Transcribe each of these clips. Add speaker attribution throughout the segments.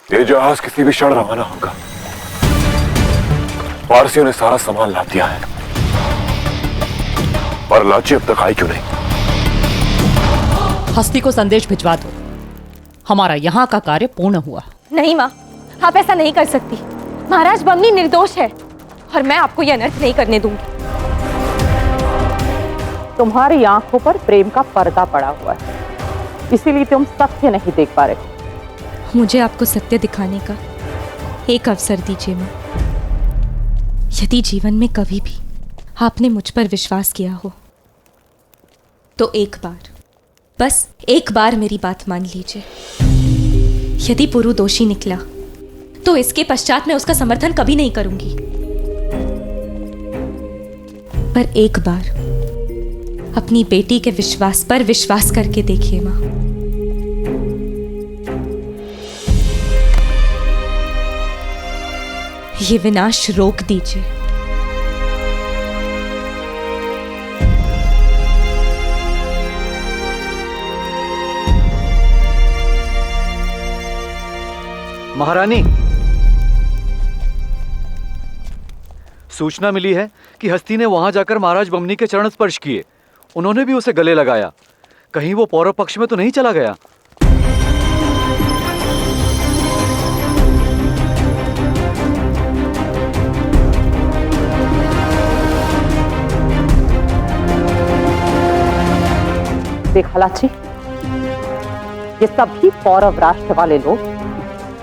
Speaker 1: ये जहाज किसी भी क्षण रवाना होगा। पारसियों ने सारा सामान लाद दिया है, पर लाची अब तक आई क्यों नहीं?
Speaker 2: हस्ती को संदेश भिजवा दो, हमारा यहाँ का कार्य पूर्ण हुआ।
Speaker 3: नहीं माँ, आप ऐसा नहीं कर सकती। महाराज बमनी निर्दोष है और मैं आपको यह अनर्थ नहीं करने दूंगी।
Speaker 4: तुम्हारी आंखों पर प्रेम का पर्दा पड़ा हुआ है, इसीलिए तुम सत्य नहीं देख पा रहे।
Speaker 5: मुझे आपको सत्य दिखाने का एक अवसर दीजिए माँ। यदि जीवन में कभी भी आपने मुझ पर विश्वास किया हो तो एक बार, बस एक बार मेरी बात मान लीजिए। यदि पुरु दोषी निकला तो इसके पश्चात मैं उसका समर्थन कभी नहीं करूंगी, पर एक बार अपनी बेटी के विश्वास पर विश्वास करके देखिए माँ। ये विनाश रोक दीजिए।
Speaker 6: महारानी, सूचना मिली है कि हस्ती ने वहां जाकर महाराज बमनी के चरण स्पर्श किए। उन्होंने भी उसे गले लगाया। कहीं वो पौरव पक्ष में तो नहीं चला गया?
Speaker 4: देखा लाची, ये सभी पौरव राष्ट्र वाले लोग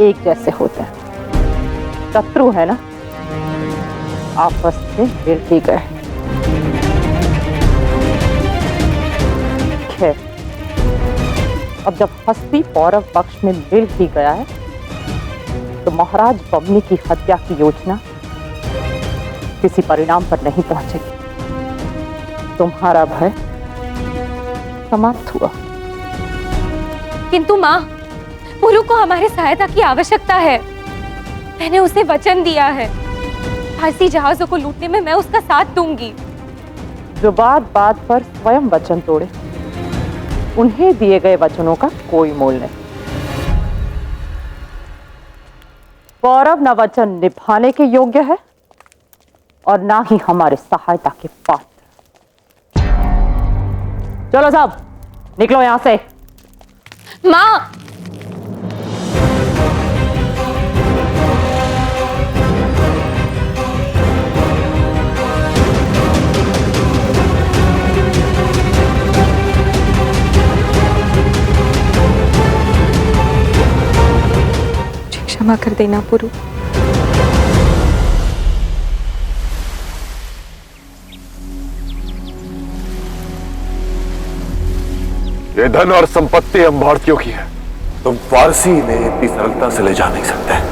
Speaker 4: एक जैसे होते हैं। शत्रु है ना, आपस में मिल ही गए। खैर, अब जब हस्ती पौरव पक्ष में मिल ही गया है तो महाराज बमनी की हत्या की योजना किसी परिणाम पर नहीं पहुंचेगी। तुम्हारा भय समाप्त हुआ।
Speaker 3: किंतु माँ, पुरु को हमारी सहायता की आवश्यकता है। मैंने उसे वचन दिया है, फारसी जहाजों को लूटने में मैं उसका साथ दूंगी।
Speaker 4: जो बात बात पर स्वयं वचन तोड़े, उन्हें दिए गए वचनों का कोई मोल नहीं। पौरव न वचन निभाने के योग्य है और ना ही हमारे सहायता के पात्र। चलो साहब, निकलो यहां से।
Speaker 3: माँ,
Speaker 5: क्षमा कर देना पुरु।
Speaker 1: ये धन और संपत्ति हम भारतीयों की है, तुम फारसी ने इतनी सरलता से ले जा नहीं सकते।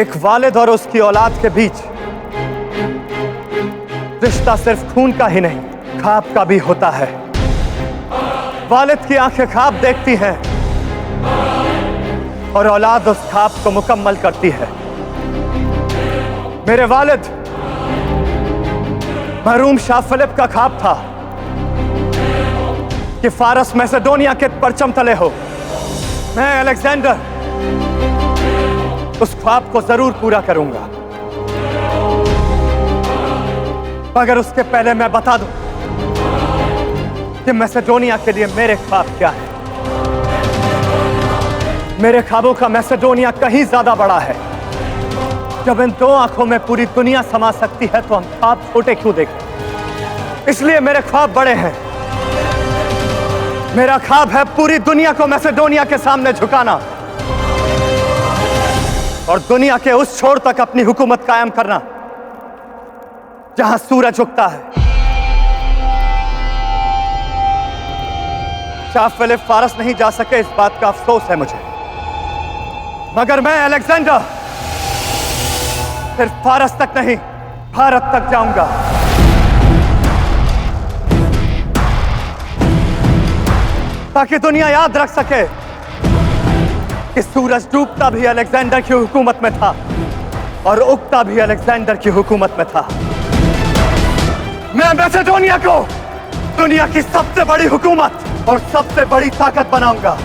Speaker 7: एक वालिद और उसकी औलाद के बीच रिश्ता सिर्फ खून का ही नहीं, ख्वाब का भी होता है। वालिद की आंखें ख्वाब देखती हैं और औलाद उस ख्वाब को मुकम्मल करती है। मेरे वालिद महरूम शाह फिलिप का ख्वाब था कि फारस मैसेडोनिया के परचम तले हो। मैं अलेक्जेंडर उस ख्वाब को जरूर पूरा करूंगा, मगर उसके पहले मैं बता दूं कि मैसेडोनिया के लिए मेरे ख्वाब क्या है। मेरे ख्वाबों का मैसेडोनिया कहीं ज्यादा बड़ा है। जब इन दो आंखों में पूरी दुनिया समा सकती है तो हम ख्वाब छोटे क्यों देखें? इसलिए मेरे ख्वाब बड़े हैं। मेरा ख्वाब है पूरी दुनिया को मैसेडोनिया के सामने झुकाना और दुनिया के उस छोर तक अपनी हुकूमत कायम करना जहां सूरज उगता है। शाह फिलिप फारस नहीं जा सके, इस बात का अफसोस है मुझे, मगर मैं अलेक्जेंडर सिर्फ फारस तक नहीं, भारत तक जाऊंगा। ताकि दुनिया याद रख सके कि सूरज डूबता भी अलेक्जेंडर की हुकूमत में था और उगता भी अलेक्जेंडर की हुकूमत में था। मैं मैसेडोनिया को दुनिया की सबसे बड़ी हुकूमत और सबसे बड़ी ताकत बनाऊंगा।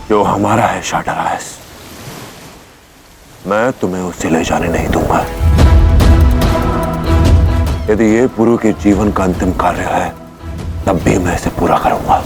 Speaker 1: जो हमारा है शाटरायस, मैं तुम्हें उसे ले जाने नहीं दूंगा। यदि ये पुरु के जीवन का अंतिम कार्य है तब भी मैं इसे पूरा करूंगा।